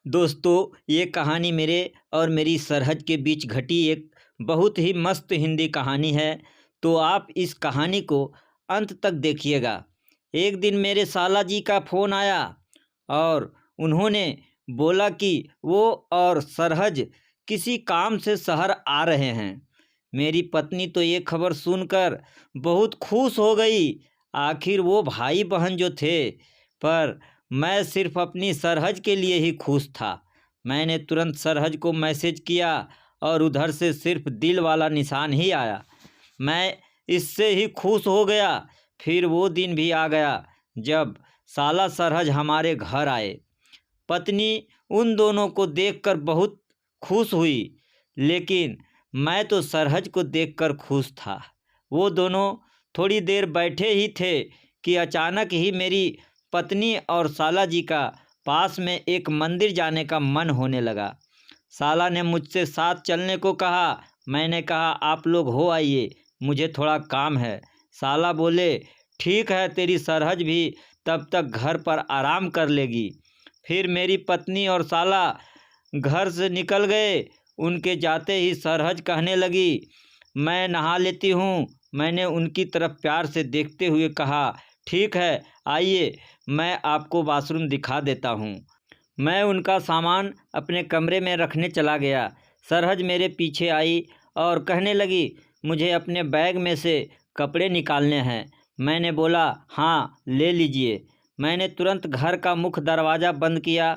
दोस्तों, ये कहानी मेरे और मेरी सरहद के बीच घटी एक बहुत ही मस्त हिंदी कहानी है। तो आप इस कहानी को अंत तक देखिएगा। एक दिन मेरे साला जी का फ़ोन आया और उन्होंने बोला कि वो और सरहज किसी काम से शहर आ रहे हैं। मेरी पत्नी तो ये खबर सुनकर बहुत खुश हो गई। आखिर वो भाई बहन जो थे, पर मैं सिर्फ अपनी सरहज के लिए ही खुश था। मैंने तुरंत सरहज को मैसेज किया और उधर से सिर्फ दिल वाला निशान ही आया। मैं इससे ही खुश हो गया। फिर वो दिन भी आ गया जब साला सरहज हमारे घर आए। पत्नी उन दोनों को देखकर बहुत खुश हुई, लेकिन मैं तो सरहज को देखकर खुश था। वो दोनों थोड़ी देर बैठे ही थे कि अचानक ही मेरी पत्नी और साला जी का पास में एक मंदिर जाने का मन होने लगा। साला ने मुझसे साथ चलने को कहा। मैंने कहा आप लोग हो आइए, मुझे थोड़ा काम है। साला बोले ठीक है, तेरी सरहज भी तब तक घर पर आराम कर लेगी। फिर मेरी पत्नी और साला घर से निकल गए। उनके जाते ही सरहज कहने लगी मैं नहा लेती हूँ। मैंने उनकी तरफ प्यार से देखते हुए कहा ठीक है, आइए मैं आपको बाथरूम दिखा देता हूँ। मैं उनका सामान अपने कमरे में रखने चला गया। सरहज मेरे पीछे आई और कहने लगी मुझे अपने बैग में से कपड़े निकालने हैं। मैंने बोला हाँ ले लीजिए। मैंने तुरंत घर का मुख्य दरवाज़ा बंद किया,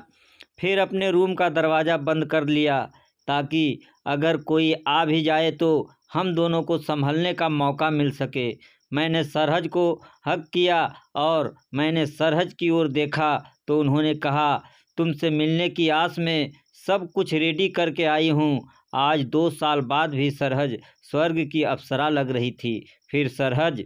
फिर अपने रूम का दरवाज़ा बंद कर लिया ताकि अगर कोई आ भी जाए तो हम दोनों को संभलने का मौका मिल सके। मैंने सरहज को हक किया और मैंने सरहज की ओर देखा तो उन्होंने कहा तुमसे मिलने की आस में सब कुछ रेडी करके आई हूँ। आज 2 साल बाद भी सरहज स्वर्ग की अप्सरा लग रही थी। फिर सरहज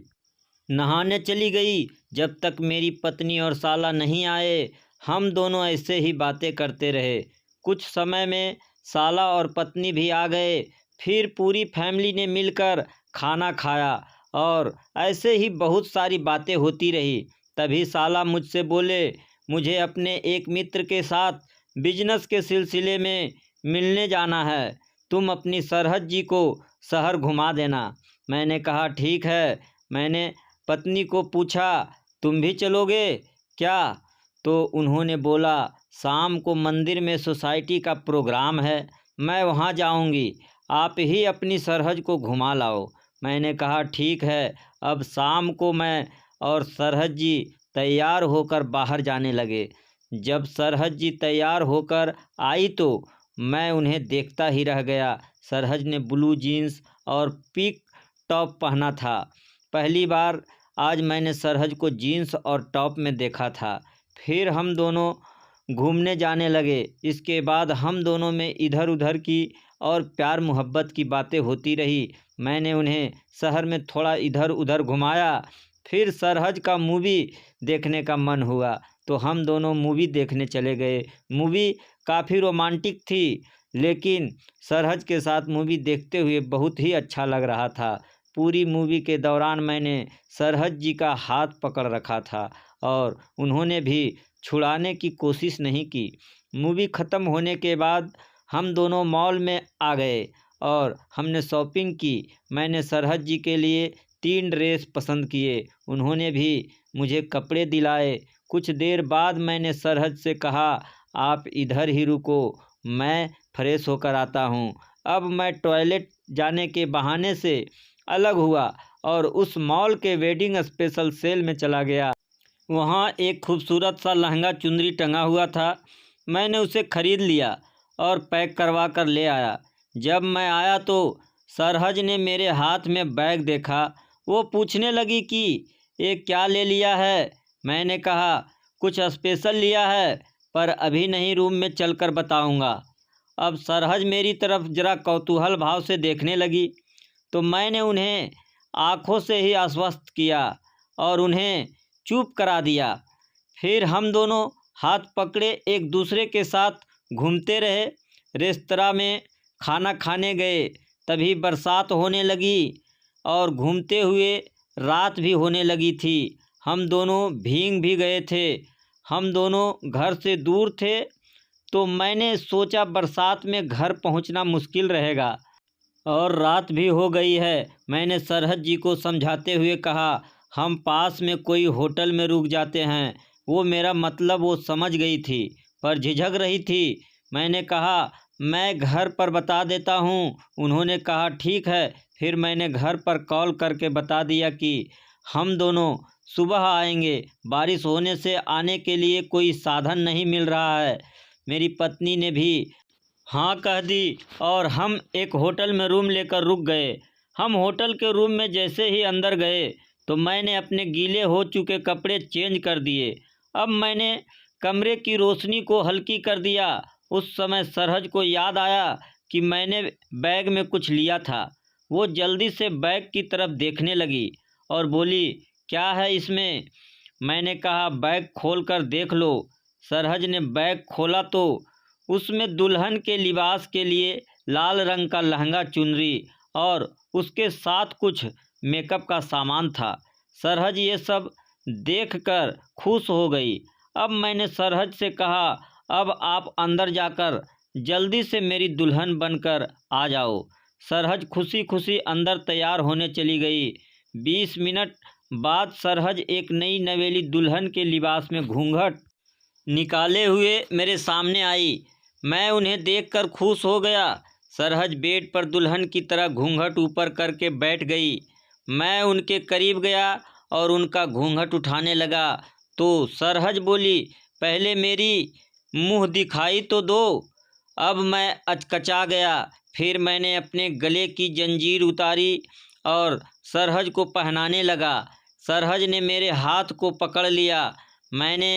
नहाने चली गई। जब तक मेरी पत्नी और साला नहीं आए, हम दोनों ऐसे ही बातें करते रहे। कुछ समय में साला और पत्नी भी आ गए। फिर पूरी फैमिली ने मिलकर खाना खाया और ऐसे ही बहुत सारी बातें होती रही। तभी साला मुझसे बोले मुझे अपने एक मित्र के साथ बिजनेस के सिलसिले में मिलने जाना है, तुम अपनी सरहद जी को शहर घुमा देना। मैंने कहा ठीक है। मैंने पत्नी को पूछा तुम भी चलोगे क्या? तो उन्होंने बोला शाम को मंदिर में सोसाइटी का प्रोग्राम है, मैं वहाँ जाऊँगी, आप ही अपनी सरहज को घुमा लाओ। मैंने कहा ठीक है। अब शाम को मैं और सरहज जी तैयार होकर बाहर जाने लगे। जब सरहज जी तैयार होकर आई तो मैं उन्हें देखता ही रह गया। सरहज ने ब्लू जीन्स और पिक टॉप पहना था। पहली बार आज मैंने सरहज को जीन्स और टॉप में देखा था। फिर हम दोनों घूमने जाने लगे। इसके बाद हम दोनों में इधर उधर की और प्यार मोहब्बत की बातें होती रही। मैंने उन्हें शहर में थोड़ा इधर उधर घुमाया। फिर सरहज का मूवी देखने का मन हुआ तो हम दोनों मूवी देखने चले गए। मूवी काफ़ी रोमांटिक थी, लेकिन सरहज के साथ मूवी देखते हुए बहुत ही अच्छा लग रहा था। पूरी मूवी के दौरान मैंने सरहज जी का हाथ पकड़ रखा था और उन्होंने भी छुड़ाने की कोशिश नहीं की। मूवी ख़त्म होने के बाद हम दोनों मॉल में आ गए और हमने शॉपिंग की। मैंने सरहज जी के लिए 3 ड्रेस पसंद किए, उन्होंने भी मुझे कपड़े दिलाए। कुछ देर बाद मैंने सरहज से कहा आप इधर ही रुको, मैं फ्रेश होकर आता हूँ। अब मैं टॉयलेट जाने के बहाने से अलग हुआ और उस मॉल के वेडिंग स्पेशल सेल में चला गया। वहाँ एक खूबसूरत सा लहंगा चुनरी टंगा हुआ था। मैंने उसे ख़रीद लिया और पैक करवा कर ले आया। जब मैं आया तो सरहज ने मेरे हाथ में बैग देखा। वो पूछने लगी कि ये क्या ले लिया है? मैंने कहा कुछ स्पेशल लिया है, पर अभी नहीं, रूम में चलकर बताऊंगा। अब सरहज मेरी तरफ ज़रा कौतूहल भाव से देखने लगी तो मैंने उन्हें आँखों से ही आश्वस्त किया और उन्हें चुप करा दिया। फिर हम दोनों हाथ पकड़े एक दूसरे के साथ घूमते रहे। रेस्तरां में खाना खाने गए, तभी बरसात होने लगी और घूमते हुए रात भी होने लगी थी। हम दोनों भीग भी गए थे। हम दोनों घर से दूर थे तो मैंने सोचा बरसात में घर पहुंचना मुश्किल रहेगा और रात भी हो गई है। मैंने सरहद जी को समझाते हुए कहा, हम पास में कोई होटल में रुक जाते हैं। वो मेरा मतलब वो समझ गई थी, पर झिझक रही थी। मैंने कहा, मैं घर पर बता देता हूँ। उन्होंने कहा, ठीक है। फिर मैंने घर पर कॉल करके बता दिया कि हम दोनों सुबह आएंगे। बारिश होने से आने के लिए कोई साधन नहीं मिल रहा है। मेरी पत्नी ने भी हाँ कह दी और हम एक होटल में रूम लेकर रुक गए। हम होटल के रूम में जैसे ही अंदर गए तो मैंने अपने गीले हो चुके कपड़े चेंज कर दिए। अब मैंने कमरे की रोशनी को हल्की कर दिया। उस समय सरहज को याद आया कि मैंने बैग में कुछ लिया था। वो जल्दी से बैग की तरफ देखने लगी और बोली, क्या है इसमें? मैंने कहा, बैग खोल कर देख लो। सरहज ने बैग खोला तो उसमें दुल्हन के लिबास के लिए लाल रंग का लहंगा, चुनरी और उसके साथ कुछ मेकअप का सामान था। सरहज ये सब देखकर खुश हो गई। अब मैंने सरहज से कहा, अब आप अंदर जाकर जल्दी से मेरी दुल्हन बनकर आ जाओ। सरहज खुशी खुशी अंदर तैयार होने चली गई। 20 मिनट बाद सरहज एक नई नवेली दुल्हन के लिबास में घूंघट निकाले हुए मेरे सामने आई। मैं उन्हें देखकर खुश हो गया। सरहज बेड पर दुल्हन की तरह घूंघट ऊपर करके बैठ गई। मैं उनके करीब गया और उनका घूंघट उठाने लगा तो सरहज बोली, पहले मेरी मुंह दिखाई तो दो। अब मैं अचकचा गया। फिर मैंने अपने गले की जंजीर उतारी और सरहज को पहनाने लगा। सरहज ने मेरे हाथ को पकड़ लिया। मैंने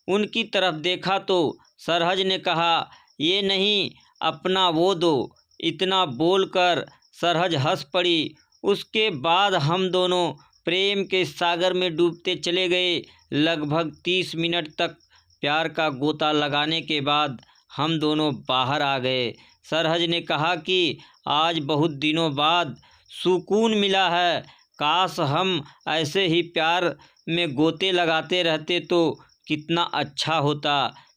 उनकी तरफ देखा तो सरहज ने कहा, ये नहीं, अपना वो दो। इतना बोलकर सरहज हंस पड़ी। उसके बाद हम दोनों प्रेम के सागर में डूबते चले गए। लगभग 30 मिनट तक प्यार का गोता लगाने के बाद हम दोनों बाहर आ गए। सरहज ने कहा कि आज बहुत दिनों बाद सुकून मिला है। काश हम ऐसे ही प्यार में गोते लगाते रहते तो कितना अच्छा होता।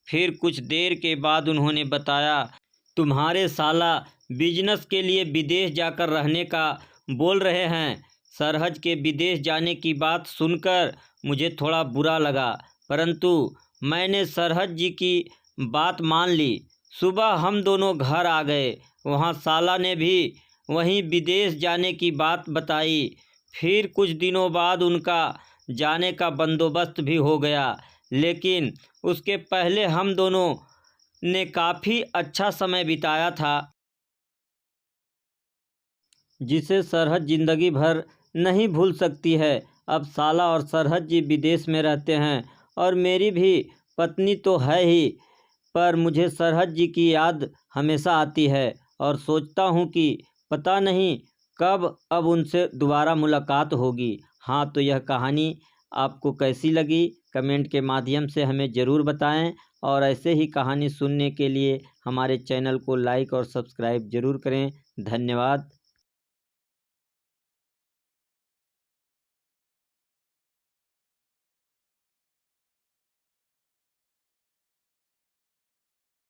फिर कुछ देर के बाद उन्होंने बताया, तुम्हारे साला बिजनेस के लिए विदेश जाकर रहने का बोल रहे हैं। सरहज के विदेश जाने की बात सुनकर मुझे थोड़ा बुरा लगा, परंतु मैंने सरहज जी की बात मान ली। सुबह हम दोनों घर आ गए। वहाँ साला ने भी वहीं विदेश जाने की बात बताई। फिर कुछ दिनों बाद उनका जाने का बंदोबस्त भी हो गया, लेकिन उसके पहले हम दोनों ने काफ़ी अच्छा समय बिताया था, जिसे सरहद ज़िंदगी भर नहीं भूल सकती है। अब साला और सरहद जी विदेश में रहते हैं और मेरी भी पत्नी तो है ही, पर मुझे सरहद जी की याद हमेशा आती है और सोचता हूँ कि पता नहीं कब अब उनसे दोबारा मुलाकात होगी। हाँ, तो यह कहानी आपको कैसी लगी कमेंट के माध्यम से हमें ज़रूर बताएं और ऐसे ही कहानी सुनने के लिए हमारे चैनल को लाइक और सब्सक्राइब ज़रूर करें। धन्यवाद।